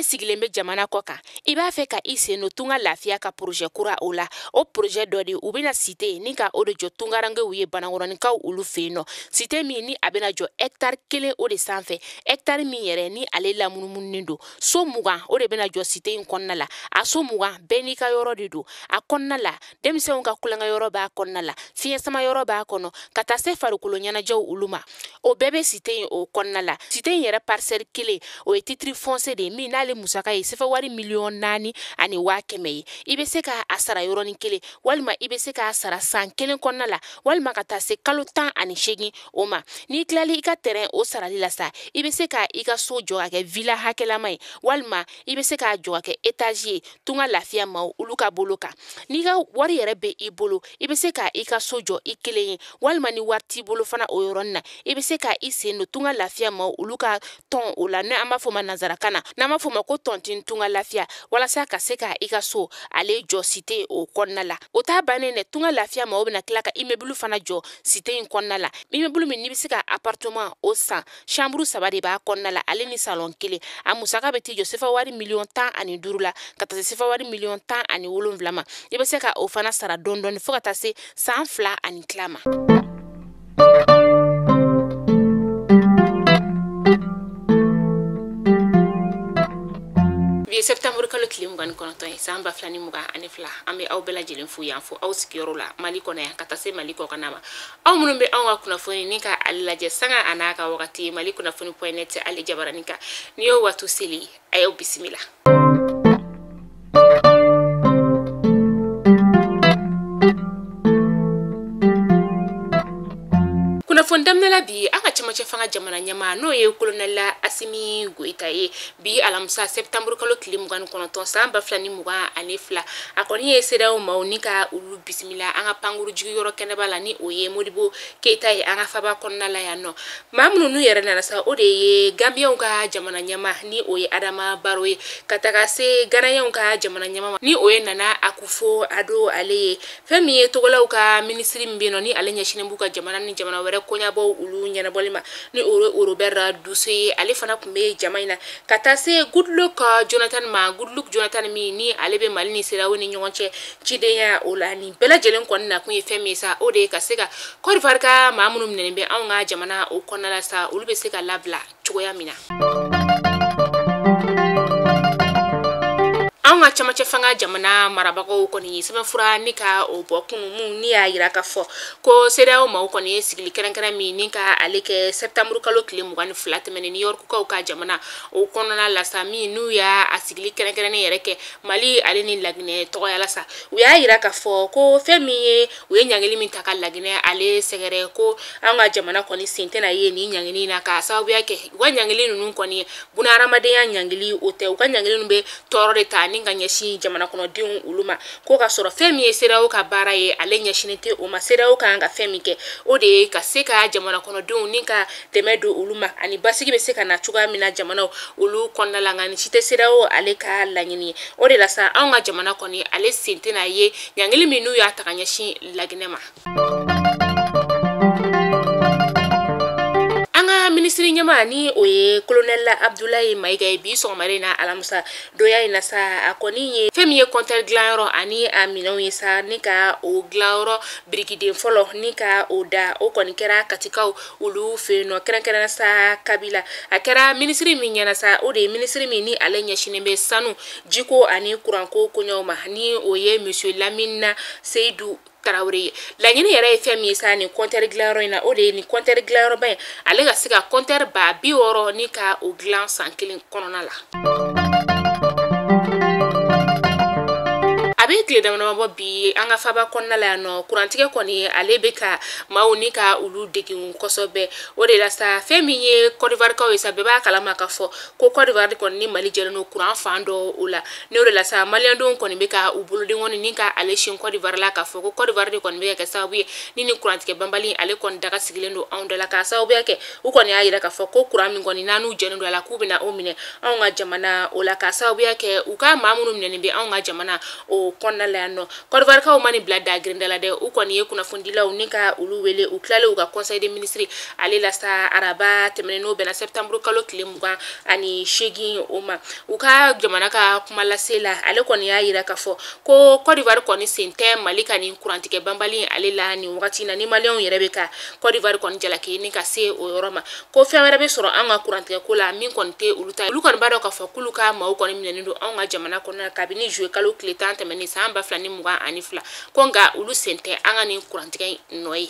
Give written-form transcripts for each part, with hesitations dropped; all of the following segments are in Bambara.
de sigilen bɛ jamana kɔ kan I b'a fɛ ka I sen no tunga lafiya ka projet kura o la o projet dɔ de u bɛna cité ni ka o de jɔ tungarangew ye banakɔrɔnikaw olu fɛ yen nɔ cité min ni a bɛna jɔ hectare 1 o de sanfɛ hectare min yɛrɛ ni ale lamunumunen don so 20 o de bɛna jɔ cité in kɔnɔna la a so 20 bɛɛ n'i ka yɔrɔ de don a kɔnɔna la denmisɛnw ka kulonkɛ yɔrɔ b'a kɔnɔna la fiɲɛ sama yɔrɔ b'a kɔnɔ ka taa se farikolo ɲɛnajɛw olu ma o bɛɛ bɛ cité in o kɔnɔna la cité in yɛrɛ parcelle 1 o ye titre foncier de min n'ale musaka ye sɛfɛ wari 4,000,000 ani 100,000 ye I bɛ se ka a sara yɔrɔnin kelen walima I bɛ se ka sara san 1 kɔnɔna la walima ka taa se kalo 18 o ma n'i tilali I ka terrain o sarali la sa I bɛ se ka I ka so jɔ ka kɛ villa hakɛlama ye walima I bɛ se ka jɔ ka kɛ étage ye tunga lafiya ma olu ka bolo kan n'i ka wari yɛrɛ bɛ I bolo I bɛ se ka I ka so jɔ I kelen ye walima ni wari t'i bolo fana o yɔrɔnin na I bɛ se ka I sen no tunga lafiya ma olu ka tɔn o la n'an b'a fɔ ma nanzarakan na n'an b'a fɔ ma ko tɔntin tunga lafiya walasa ka se ka I ka so ale jɔ cité o kɔnɔna la o t'a bannen dɛ tunga lafiya ma o bɛna tila ka immeuble fana jɔ cité in kɔnɔna la immeuble min n'i bɛ se ka appartement o san chambre 3 de b'a kɔnɔna la ale ni salon 1 a musaka bɛ t'i jɔ sɛfɛ wari 15,000,000 la ka taa se sɛfɛ wari 17,000,000 ma I bɛ se ka o fana sara dɔɔni fo ka taa se san 2 ani tila ma septembre kalo tile 29 ye san 2022 an bɛ aw bɛɛ lajɛlen fo yan fo aw sigiyɔrɔ la Mali kɔnɔ yan ka taa se Mali kɔkan ma aw minnu bɛ anw ka kunnafoni ni ka ale lajɛ sanga a n'a ka wagati Mali kunnafoni.net ale jabaranin kan ni y'o waati seli a y'aw bisimila Fondamnala bi an ka cɛmancɛ fanga jamana ɲɛma n'o ye colonel Asimi Goita ye bi alamisa septembre kalo tile 29 san 2022 a kɔni ye CEDEAO maaw ni ka olu bisimila an ka pankuru jigi yɔrɔ kɛnɛba la ni o ye Modibo Keita ye an ka faba kɔnɔna la yan nɔ maa minnu n'u yɛrɛ nana sa o de ye Gambiyaw ka jamana ɲɛma ni o ye Adama Barrow ye ka taga se Ganayaw ka jamana ɲɛma ni o ye Nana Akufo Addo ale ye fɛn min ye Togolaw ka ministre min bɛ yen nɔ ni ale ɲɛsinnen b'u ka jamana ni jamana wɛrɛ ɲabɔ ulu ɲɛnabɔli ma ni Robert Dussey ale fana kun bɛ jama in na ka taa se Goodluck Jonathan ma Goodluck Jonathan min ni ale bɛ Mali ni CEDEAO ni ɲɔgɔn cɛ cidenya o la ni bɛɛ lajɛlen kɔni na kun ye fɛn min sa o de ye ka se ka Côte d'Ivoire ka maa minnu minɛnen bɛ anw ka jamana o kɔnɔna la sa olu bɛ se ka labila cogoya min na an ka cɛmancɛ fanga jamana marabagaw kɔni sɛbɛnfura ni ka o bɔ kunun ni y'a yira ka fɔ ko CEDEAO maaw kɔni ye sigili kɛrɛnkɛrɛn min ni ka ale kɛ septembre kalo tile 22 tɛmɛnen New York kaw ka jamana o kɔnɔna la sa min n'u y'a sigili kɛrɛnkɛrɛnnen yɛrɛ kɛ Mali ale ni Laginɛ tɔgɔya la sa u y'a yira ka fɔ ko fɛn min ye u ye ɲangili min ta ka Laginɛ ale sɛgɛrɛ ko an ka jamana kɔni sen tɛna ye ni ɲangili na ka sababuya kɛ u ka ɲangili ninnu kɔni bunahadamadenya ɲangili o tɛ u ka ɲangili ninnu bɛ tɔɔrɔ de ta ni ka ɲɛsin jamana kɔnɔdenw olu ma ko ka sɔrɔ fɛn min ye CEDEAO ka baara ye ale ɲɛsinen tɛ o ma CEDEAO kan ka fɛn min kɛ o de ye ka se ka jamana kɔnɔdenw ni ka dɛmɛ don olu ma ani basigi bɛ se ka na cogoya min na jamanaw olu kɔnɔna la nka ni si tɛ CEDEAO ale ka laɲini ye o de la sa anw ka jamana kɔni ale sen tɛna ye ɲangili min n'u y'a ta ka ɲɛsin Laginɛ ma ministre ɲɛma ni o ye colonel Abdoulaye Maiga ye bi sɔgɔmare na alamisa doya in na sa a kɔni ye fɛn min ye compteur dilanyɔrɔ ani a minɛnw ye sa ni ka o dilanyɔrɔ birikiden fɔlɔ ni ka o da o kɔni kɛra katikaw olu fɛ yen nɔ kɛrɛnkɛrɛnna sa Kabila a kɛra ministre min ɲɛna sa o de ye ministre min ni ale ɲɛsinnen bɛ sanu jiko ani kuranko koɲɛw ma ni o ye monsieur Lamina Seydou Traoré laɲini yɛrɛ ye fɛn min ye sa ni compteur dilanyɔrɔ in na o de ye ni compteur dilanyɔrɔba in ale ka se ka compteur 60 ni ka o dilan san 1 kɔnɔna la be tile dama bɔ bi an ka faba kɔnɔna la yan nɔ kurantigɛ kɔni ale bɛ ka maaw ni ka olu degun kosɛbɛ o de la sa fɛn min ye Côte d'Ivoire kaw ye sa bɛɛ b'a kalama ka fɔ ko Côte d'Ivoire kɔni ni Mali jɛlen no kuran fan dɔ o la ne o de la sa maliyɛndenw kɔni bɛ ka u boloden kɔni ni ka ale sin Côte d'Ivoire la ka fɔ ko Côte d'Ivoire de kɔni bɛ ka kɛ sababu ye ni kurantigɛ banbali ale kɔni daga sigilen don anw da la ka sababuya kɛ u kɔni y'a yira ka fɔ ko kuran min kɔni n'anu jɛlen don a la k'u bɛna o minɛ anw ka jamana o la ka sababuya kɛ u ka maa minnu minɛnen bɛ anw ka jamana o kɔnɔna kɔnɔna la yan nɔ Côte d'Ivoire kaw mani bila da grindala de u kɔni ye kunnafondilaw ni ka ulu wele u kilale u ka conseil des ministres ale la sa araba tɛmɛnen n'o bɛnna septembre kalo tile 28 o ma u ka jamana ka kuma lase la ale kɔni y'a yira k'a fɔ ko Côte d'Ivoire kɔni sen tɛ Mali ka nin kurantigɛ banbali ale la nin wagati na ni maliyɛnw yɛrɛ bɛ ka Côte d'Ivoire kɔni jalaki ni ka se o yɔrɔ ma ko fɛn wɛrɛ bɛ sɔrɔ an ka kurantigɛ ko la min kɔni tɛ olu ta olu kɔni b'a dɔn k'a fɔ k'olu ka maaw kɔni minɛnen don an ka jamana kɔnɔ kabini juillet kalo tile 10 tɛmɛnen san 2022 ko nka olu sen tɛ an ka nin kurantigɛ nɔ ye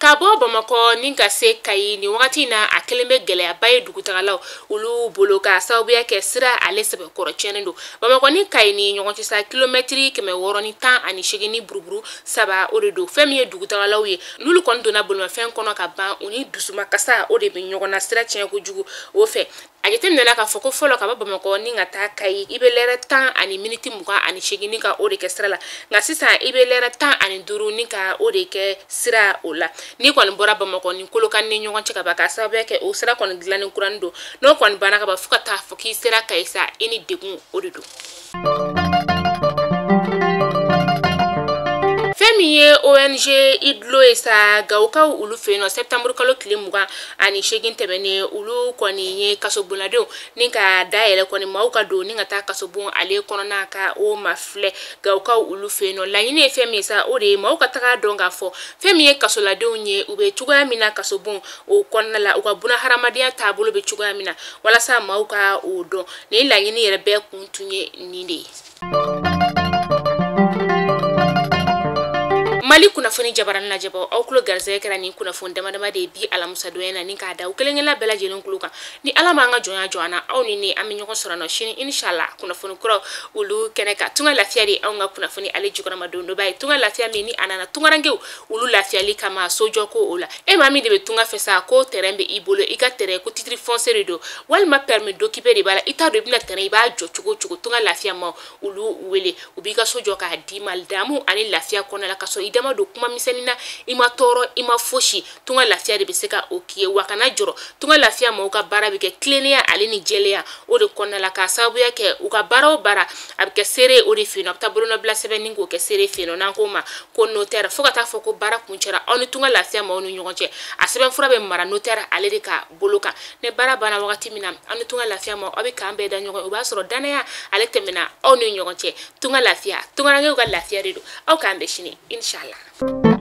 ka bɔ Bamakɔ ni ka se Kayi ni wagati na a kelen bɛ gɛlɛyaba ye dugutagalaw olu bolo ka sababuya kɛ sira ale sɛbɛkɔrɔ tiɲɛnen don Bamakɔ ni Kayi ni ɲɔgɔn cɛ sa kilomɛtiri 618 ni buruburu 3 o de don fɛn min ye dugutagalaw ye n'olu kɔni donna bolimafɛn kɔnɔ ka ban u ni dusumakasa o de bɛ ɲɔgɔn na sira tiɲɛ kojugu o fɛ a jateminɛla k'a fɔ ko fɔlɔ ka bɔ Bamakɔ ni ka taa Kayi i bɛ lɛrɛ 10 ani miniti 28 ni ka o de kɛ sira la nka sisan i bɛ lɛrɛ 15 ni ka o de kɛ sira o la ni kɔni bɔra Bamakɔ ni Kolokani ni ɲɔgɔn cɛ ka ban ka sababuya kɛ o sira kɔni dilannen kuranin don n'o kɔni banna ka ban fo ka taa fɔ k'i sera Kayi sa i ni degun o de don fɛn min ye ONG IDLO ye sa Gawukaw ulu fɛ yen nɔ septembre kalo tile 28 tɛmɛnen ulu kɔni ye kasobonladenw ni ka dayɛlɛ kɔni maaw ka don ni ka taa kasobon ale kɔnɔna ka o mafilɛ Gawukaw ulu fɛ yen nɔ laɲini ye fɛn min ye sa o de ye maaw ka taga dɔn k'a fɔ fɛn min ye kasoladenw ye u bɛ cogoya min na kasobon o kɔnɔna la u ka bunahadamadenya taabolo bɛ cogoya min na walasa maaw ka o dɔn nin laɲini yɛrɛ bɛɛ kun tun ye nin de ye Mali kunnafoni jabarani lajɛbɔ aw kulo garisɛgɛ kɛra nin kunnafoni damadama de bi alamusa donya na ni k'a da u kelen-kelenna bɛɛ lajɛlen kulo kan ni ala m'an ka jɔnya jɔ an na aw ni ne an bɛ ɲɔgɔn sɔrɔ nɔ sini inshallah kunnafoni kuraw olu kɛnɛ kan tunga lafiya de anw ka kunnafoni ale jukɔrɔma don dɔ b'a ye tunga lafiya min ni a nana tungarankew olu lafiyali kama sojɔ ko o la e maa min de bɛ tunga fɛ sa ko terrain bɛ i bolo i ka terrain ko titre foncier de don walima permis d'occuper de b'a la i t'a dɔn i bɛna terrain i b'a jɔ cogo cogo tunga lafiya ma olu wele u b'i ka sojɔ k'a d'i ma damu ani lafiya kɔnɔna la ka sɔrɔ i dama don kuma misɛnnin na i ma tɔɔrɔ i ma fosi tunga lafiya de bɛ se ka o k'i ye wa kana jɔrɔ tunga lafiya ma u ka baara bɛ kɛ tilennenya ale ni jɛlenya o de kɔnɔna la k'a sababuya kɛ u ka baara o baara a bɛ kɛ seere o de fɛ yen nɔ a bɛ taa bolonɔbila sɛbɛnni k'o kɛ seere fɛ yen nɔ n'an k'o ma ko notaire fo ka taa fɔ ko baara kuncɛra aw ni tunga lafiya ma aw ni ɲɔgɔn cɛ a sɛbɛnfura bɛ mara notaire ale de ka bolo kan ni baara banna wagati min na aw ni tunga lafiya ma aw bɛ k'an bɛɛ da ɲɔgɔn ye o b'a sɔrɔ danaya ale tɛmɛna aw ni ɲɔgɔn cɛ tunga lafiya tungarankew ka lafiya de don aw k'an bɛn sini inshallah